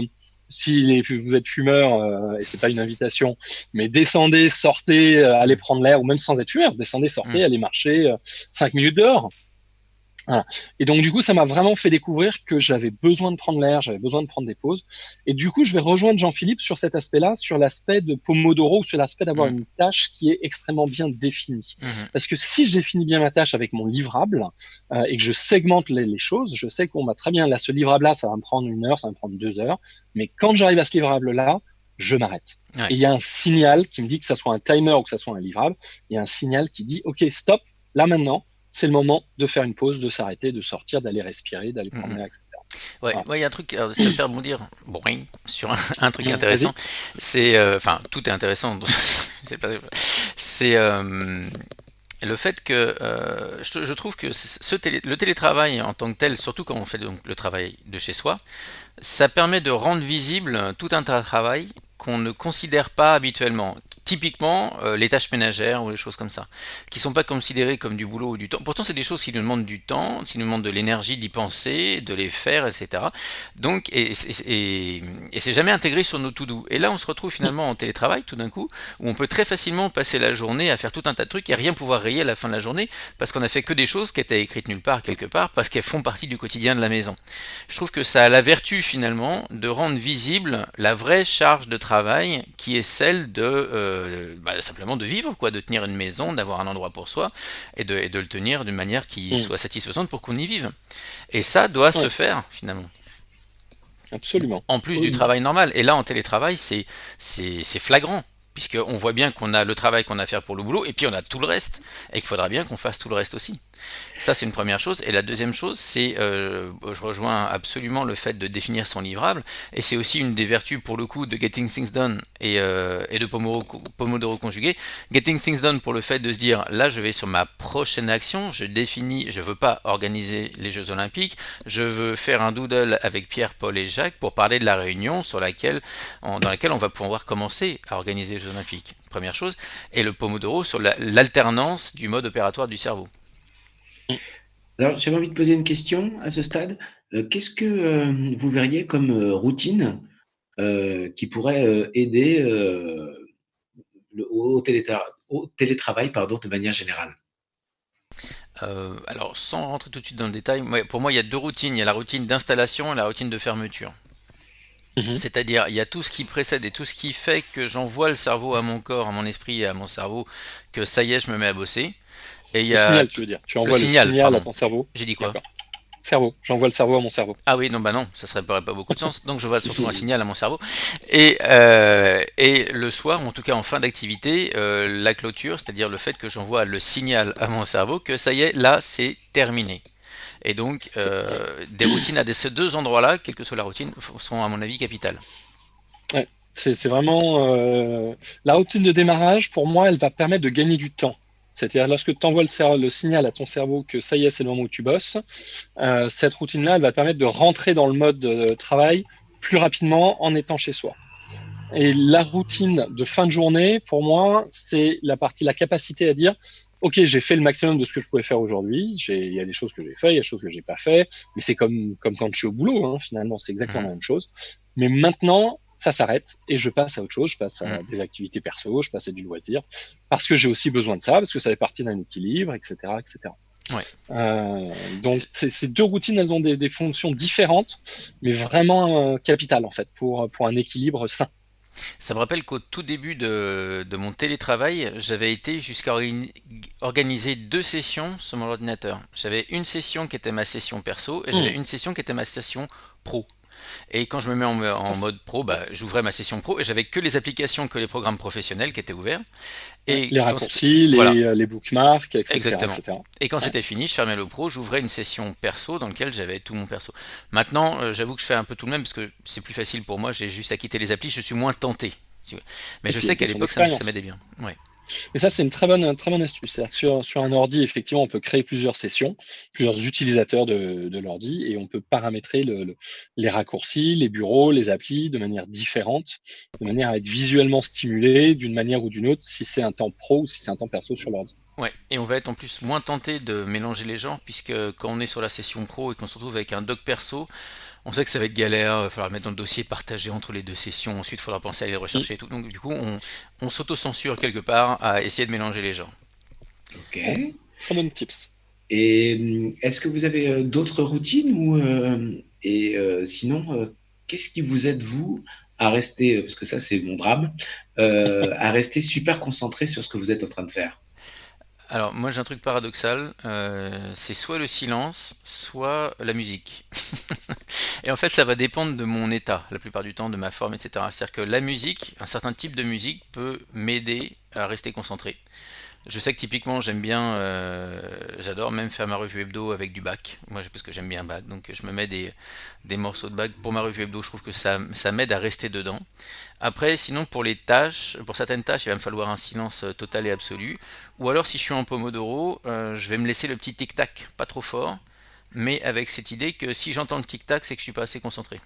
S3: si vous êtes fumeur, et c'est pas une invitation, mais descendez, sortez, allez
S1: Mhm.
S3: prendre l'air, ou même sans être fumeur, descendez, sortez,
S1: Mhm.
S3: allez marcher 5 minutes dehors. Voilà. Et donc du coup, ça m'a vraiment fait découvrir que j'avais besoin de prendre l'air, j'avais besoin de prendre des pauses. Et du coup, je vais rejoindre Jean-Philippe sur cet aspect-là, sur l'aspect de Pomodoro, ou sur l'aspect d'avoir
S1: Mhm.
S3: une tâche qui est extrêmement bien définie.
S1: Mhm.
S3: Parce que si je définis bien ma tâche avec mon livrable et que je segmente les choses, je sais qu'on va très bien, là, ce livrable-là, ça va me prendre 1 heure, ça va me prendre 2 heures. Mais quand j'arrive à ce livrable-là, je m'arrête.
S1: Ouais.
S3: Et il y a un signal qui me dit que ça soit un timer ou que ça soit un livrable. Il y a un signal qui dit, OK, stop, là maintenant, c'est le moment de faire une pause, de s'arrêter, de sortir, d'aller respirer, d'aller prendre
S1: Mhm.
S3: l'air, etc.
S1: Ouais,
S3: Voilà.
S1: ouais, il y a un truc, ça me fait rebondir, bon, rien, sur un truc intéressant.
S3: Vas-y.
S1: C'est, enfin, tout est intéressant. Donc, c'est pas, c'est le fait que je trouve que le télétravail en tant que tel, surtout quand on fait donc le travail de chez soi, ça permet de rendre visible tout un tas de travail qu'on ne considère pas habituellement. Typiquement, les tâches ménagères ou les choses comme ça, qui sont pas considérées comme du boulot ou du temps. Pourtant, c'est des choses qui nous demandent du temps, qui nous demandent de l'énergie d'y penser, de les faire, etc. Donc, et c'est jamais intégré sur nos to-do. Et là, on se retrouve finalement en télétravail, tout d'un coup, où on peut très facilement passer la journée à faire tout un tas de trucs et rien pouvoir rayer à la fin de la journée, parce qu'on a fait que des choses qui étaient écrites nulle part, quelque part, parce qu'elles font partie du quotidien de la maison. Je trouve que ça a la vertu finalement de rendre visible la vraie charge de travail qui est celle de simplement de vivre, quoi, de tenir une maison, d'avoir un endroit pour soi et de le tenir d'une manière qui
S3: Mm.
S1: soit satisfaisante pour qu'on y vive. Et ça doit se
S3: Ouais,
S1: faire finalement.
S3: absolument.
S1: En plus du
S3: Oui.
S1: travail normal. Et là en télétravail c'est flagrant. Puisqu'on voit bien qu'on a le travail qu'on a à faire pour le boulot, et puis on a tout le reste, et qu'il faudra bien qu'on fasse tout le reste aussi. Ça, c'est une première chose. Et la deuxième chose, c'est, je rejoins absolument le fait de définir son livrable, et c'est aussi une des vertus, pour le coup, de Getting Things Done et de Pomodoro conjugué. Getting Things Done pour le fait de se dire, là, je vais sur ma prochaine action, je définis, je veux pas organiser les Jeux Olympiques, je veux faire un doodle avec Pierre, Paul et Jacques pour parler de la réunion dans laquelle on va pouvoir commencer à organiser les Jeux Olympiques. Première chose. Et le Pomodoro sur l'alternance du mode opératoire du cerveau.
S4: Alors, j'avais envie de poser une question à ce stade. Qu'est-ce que vous verriez comme routine qui pourrait aider au télétravail pardon, de manière générale?
S1: Alors, sans rentrer tout de suite dans le détail, pour moi, il y a deux routines. Il y a la routine d'installation et la routine de fermeture.
S3: Mhm.
S1: C'est-à-dire, il y a tout ce qui précède et tout ce qui fait que j'envoie le cerveau à mon corps, à mon esprit et à mon cerveau, que ça y est, je me mets à bosser. Et il y
S3: Le
S1: a
S3: signal, tu veux dire. Tu
S1: le
S3: envoies le
S1: signal,
S3: signal à
S1: pardon.
S3: ton cerveau.
S1: J'ai dit quoi?
S3: D'accord. Cerveau. J'envoie le cerveau à mon cerveau.
S1: Ah oui, non, bah non, ça serait pas beaucoup de sens. Donc je vois surtout un signal à mon cerveau. Et le soir, ou en tout cas en fin d'activité, la clôture, c'est-à-dire le fait que j'envoie le signal à mon cerveau que ça y est, là, c'est terminé. Et donc,
S3: Ouais.
S1: des routines à ces deux endroits-là, quelle que soit la routine, sont à mon avis capitales.
S3: Ouais. C'est vraiment la routine de démarrage, pour moi, elle va permettre de gagner du temps. C'est-à-dire, lorsque tu envoies le signal à ton cerveau que ça y est, c'est le moment où tu bosses, cette routine-là, elle va permettre de rentrer dans le mode de travail plus rapidement en étant chez soi. Et la routine de fin de journée, pour moi, c'est la capacité à dire, OK, j'ai fait le maximum de ce que je pouvais faire aujourd'hui. Il y a des choses que j'ai fait, il y a des choses que j'ai pas fait, mais c'est comme quand je suis au boulot, hein, finalement, c'est exactement
S1: Mhm,
S3: la même chose. Mais maintenant, ça s'arrête et je passe à autre chose. Je passe à
S1: mhm.
S3: des activités perso, je passe à du loisir, parce que j'ai aussi besoin de ça, parce que ça fait partie d'un équilibre, etc., etc.
S1: Ouais.
S3: Donc ces deux routines, elles ont des fonctions différentes, mais vraiment capitales en fait pour un équilibre sain.
S1: Ça me rappelle qu'au tout début de mon télétravail, j'avais été jusqu'à organiser deux sessions sur mon ordinateur. J'avais une session qui était ma session perso et j'avais
S3: Mmh,
S1: une session qui était ma session pro. Et quand je me mets en mode pro, bah, j'ouvrais ma session pro et j'avais que les applications, que les programmes professionnels qui étaient ouverts. Et
S3: Les
S1: quand
S3: raccourcis,
S1: voilà,
S3: les bookmarks, etc.,
S1: exactement.
S3: etc.
S1: Et quand
S3: Ouais.
S1: c'était fini, je fermais le pro, j'ouvrais une session perso dans laquelle j'avais tout mon perso. Maintenant, j'avoue que je fais un peu tout le même parce que c'est plus facile pour moi, j'ai juste à quitter les applis, je suis moins tenté. Si vous voulez. Mais
S3: Et
S1: je
S3: puis,
S1: sais
S3: une
S1: qu'à
S3: question
S1: l'époque, ça
S3: d'expérience.
S1: m'aidait bien. Ouais.
S3: Mais ça, c'est une très bonne astuce. C'est-à-dire que sur un ordi, effectivement, on peut créer plusieurs sessions, plusieurs utilisateurs de l'ordi, et on peut paramétrer les raccourcis, les bureaux, les applis de manière différente, de manière à être visuellement stimulé d'une manière ou d'une autre, si c'est un temps pro ou si c'est un temps perso sur l'ordi.
S1: Ouais, et on va être en plus moins tenté de mélanger les genres, puisque quand on est sur la session pro et qu'on se retrouve avec un doc perso, on sait que ça va être galère, il va falloir le mettre dans le dossier, partager entre les deux sessions, ensuite il faudra penser à les
S3: Mm.
S1: rechercher et tout. Donc du coup, on s'auto-censure quelque part à essayer de mélanger les genres.
S4: Ok.
S3: Ouais, très bonne tips.
S4: Et est-ce que vous avez d'autres routines ou sinon, qu'est-ce qui vous aide vous à rester, parce que ça c'est mon drame, à rester super concentré sur ce que vous êtes en train de faire?
S1: Alors moi j'ai un truc paradoxal, c'est soit le silence, soit la musique. Et en fait ça va dépendre de mon état, la plupart du temps, de ma forme, etc. C'est-à-dire que la musique, un certain type de musique peut m'aider à rester concentré. Je sais que typiquement j'aime bien, j'adore même faire ma revue hebdo avec du Bach, moi parce que j'aime bien Bach, donc je me mets des morceaux de Bach pour ma revue hebdo, je trouve que ça m'aide à rester dedans. Après, sinon pour les tâches, pour certaines tâches, il va me falloir un silence total et absolu, ou alors si je suis en Pomodoro, je vais me laisser le petit tic-tac, pas trop fort, mais avec cette idée que si j'entends le tic-tac, c'est que je suis pas assez concentré.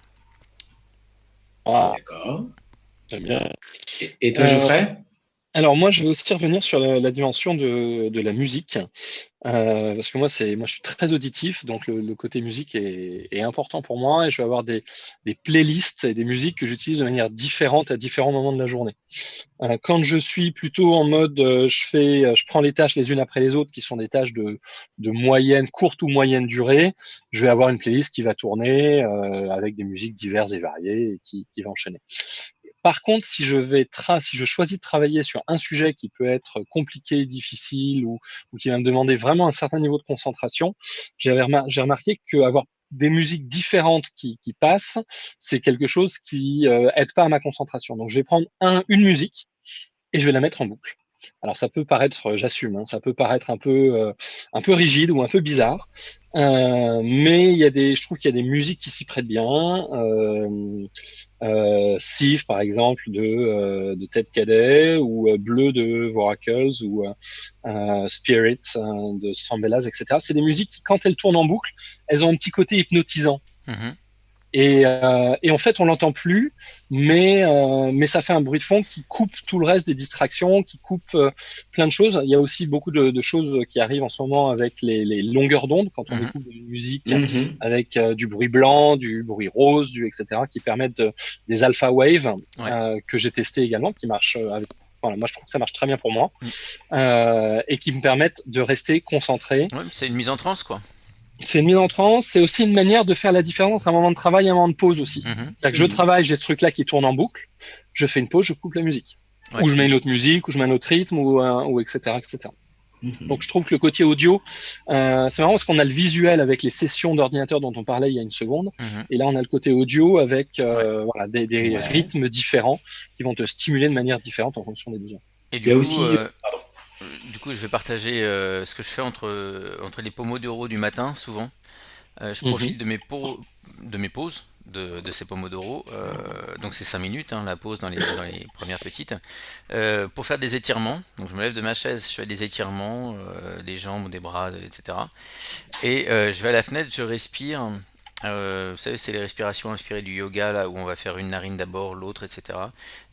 S3: Ah,
S4: D'accord.
S3: j'aime bien.
S4: Et toi,
S3: Euh,
S4: Geoffrey?
S3: alors moi, je vais aussi revenir sur la dimension de la musique. Parce que moi, je suis très auditif, donc le côté musique est important pour moi et je vais avoir des playlists et des musiques que j'utilise de manière différente à différents moments de la journée. Quand je suis plutôt en mode, je prends les tâches les unes après les autres, qui sont des tâches de moyenne, courte ou moyenne durée, je vais avoir une playlist qui va tourner avec des musiques diverses et variées et qui va enchaîner. Par contre, si je choisis de travailler sur un sujet qui peut être compliqué, difficile ou qui va me demander vraiment un certain niveau de concentration, j'ai remarqué qu'avoir des musiques différentes qui passent, c'est quelque chose qui aide pas à ma concentration. Donc, je vais prendre une musique et je vais la mettre en boucle. Alors ça peut paraître, j'assume, hein, ça peut paraître un peu rigide ou un peu bizarre, mais je trouve qu'il y a des musiques qui s'y prêtent bien. Sieve par exemple de Ted Cadet ou Bleu de Voracles ou Spirit de Stambellas, etc. C'est des musiques qui, quand elles tournent en boucle, elles ont un petit côté hypnotisant.
S1: Mhm.
S3: Et en fait, on l'entend plus, mais ça fait un bruit de fond qui coupe tout le reste des distractions, qui coupe plein de choses. Il y a aussi beaucoup de choses qui arrivent en ce moment avec les longueurs d'onde, quand on
S1: Mhm.
S3: écoute de la musique
S4: Mhm.
S3: avec du bruit blanc, du bruit rose, etc., qui permettent des alpha waves
S1: Ouais.
S3: que j'ai testé également, qui marchent voilà, moi je trouve que ça marche très bien pour moi,
S1: Mm.
S3: et qui me permettent de rester concentré.
S1: Ouais, c'est une mise en transe, quoi.
S3: C'est une mise en transe, c'est aussi une manière de faire la différence entre un moment de travail et un moment de pause aussi.
S1: Mhm.
S3: C'est-à-dire que je
S4: Mhm.
S3: travaille, j'ai ce truc-là qui tourne en boucle, je fais une pause, je coupe la musique.
S1: Ouais.
S3: Ou je mets une autre musique, ou je mets un autre rythme, ou etc., etc. Donc
S4: Mhm.
S3: je trouve que le côté audio, c'est marrant parce qu'on a le visuel avec les sessions d'ordinateur dont on parlait il y a une seconde,
S1: Mhm.
S3: et là on a le côté audio avec
S1: Ouais.
S3: voilà, des
S4: Ouais.
S3: rythmes différents qui vont te stimuler de manière différente en fonction des besoins.
S1: Et
S4: Il y a aussi, pardon.
S1: du coup, je vais partager ce que je fais entre les pomodoro du matin, souvent. Je
S3: Mhm.
S1: profite de mes pauses de ces pomodoro. Donc c'est 5 minutes, hein, la pause dans les premières petites. Pour faire des étirements. Donc je me lève de ma chaise, je fais des étirements, des jambes, des bras, etc. Et je vais à la fenêtre, je respire. Vous savez, c'est les respirations inspirées du yoga, là où on va faire une narine d'abord, l'autre, etc.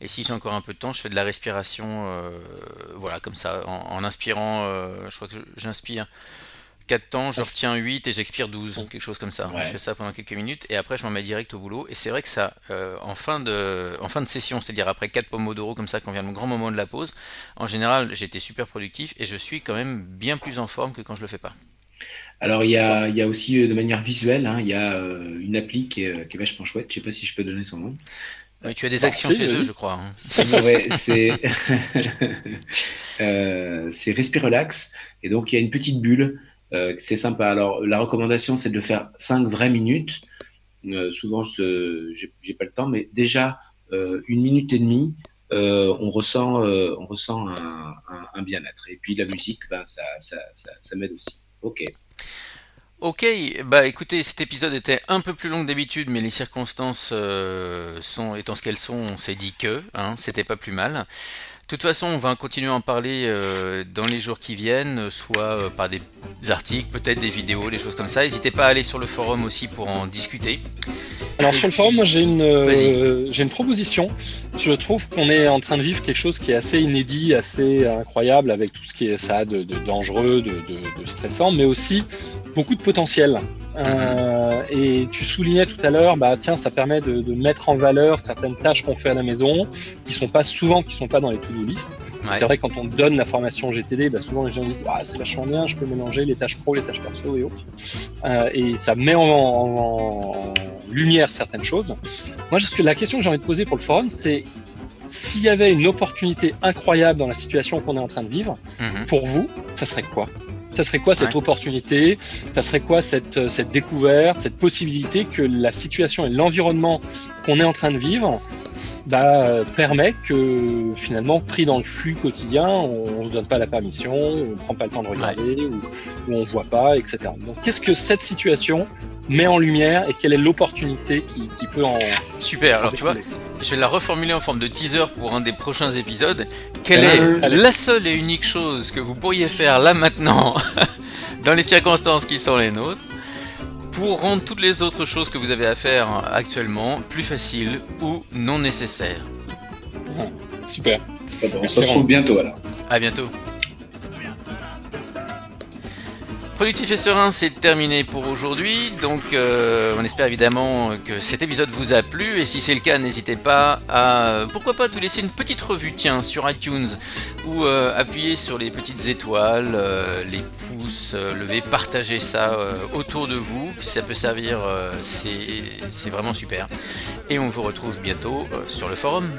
S1: Et si j'ai encore un peu de temps, je fais de la respiration, voilà, comme ça, en inspirant, je crois que j'inspire 4 temps, je retiens 8 et j'expire 12, quelque chose comme ça. Je fais
S4: Ouais.
S1: ça pendant quelques minutes et après je m'en mets direct au boulot. Et c'est vrai que ça, en fin de session, c'est-à-dire après 4 pomodoro comme ça, quand vient le grand moment de la pause, en général j'étais super productif et je suis quand même bien plus en forme que quand je le fais pas.
S4: Alors, il y a aussi de manière visuelle, hein, il y a une appli qui est vachement chouette. Je sais pas si je peux donner son nom.
S1: Tu as des
S3: Bah
S1: actions
S3: si,
S1: chez eux,
S3: vas-y.
S1: je crois, hein.
S4: Ouais, c'est c'est Respirelax. Et donc, il y a une petite bulle. C'est sympa. Alors, la recommandation, c'est de le faire 5 vraies minutes. Souvent, j'ai pas le temps, mais déjà 1 minute et demie, on ressent un bien-être. Et puis la musique, ben, ça m'aide aussi. Ok.
S1: Ok, bah écoutez, cet épisode était un peu plus long que d'habitude, mais les circonstances étant ce qu'elles sont, on s'est dit que, hein, c'était pas plus mal. De toute façon, on va continuer à en parler dans les jours qui viennent, soit par des articles, peut-être des vidéos, des choses comme ça. N'hésitez pas à aller sur le forum aussi pour en discuter.
S3: Alors
S1: Et
S3: sur le forum, moi
S1: puis, vas-y.
S3: j'ai une proposition. Je trouve qu'on est en train de vivre quelque chose qui est assez inédit, assez incroyable avec tout ce qui est ça de dangereux, de stressant, mais aussi beaucoup de potentiel.
S1: Mhm.
S3: Et tu soulignais tout à l'heure, bah tiens, ça permet de mettre en valeur certaines tâches qu'on fait à la maison, qui sont pas dans les to-do list.
S1: Ouais.
S3: C'est vrai quand on donne la formation GTD, bah souvent les gens disent ah c'est vachement bien, je peux mélanger les tâches pro, les tâches perso et autres. Et ça met en lumière certaines choses. Moi, la question que j'ai envie de poser pour le forum, c'est s'il y avait une opportunité incroyable dans la situation qu'on est en train de vivre,
S1: Mhm.
S3: pour vous, ça serait quoi? Ça serait quoi
S1: Ouais.
S3: cette opportunité? Ça serait quoi cette découverte, cette possibilité que la situation et l'environnement qu'on est en train de vivre permet que finalement, pris dans le flux quotidien, on se donne pas la permission, on prend pas le temps de
S1: Ouais.
S3: regarder, ou on voit pas, etc. Donc, qu'est-ce que cette situation met en lumière et quelle est l'opportunité qui peut
S1: Super.
S3: en
S1: Alors tu vois,
S3: découler?
S1: je vais la reformuler en forme de teaser pour un des prochains épisodes. Quelle est
S3: Allez,
S1: la seule et unique chose que vous pourriez faire là maintenant, dans les circonstances qui sont les nôtres, pour rendre toutes les autres choses que vous avez à faire actuellement plus faciles ou non nécessaires?
S3: super.
S4: On se
S3: Merci
S4: retrouve
S3: Ron.
S4: bientôt alors.
S1: À bientôt. Productif et serein, c'est terminé pour aujourd'hui. Donc, on espère évidemment que cet épisode vous a plu. Et si c'est le cas, n'hésitez pas à, pourquoi pas, nous laisser une petite revue, tiens, sur iTunes, ou appuyer sur les petites étoiles, les pouces levés, partagez ça autour de vous. Si ça peut servir, c'est vraiment super. Et on vous retrouve bientôt sur le forum.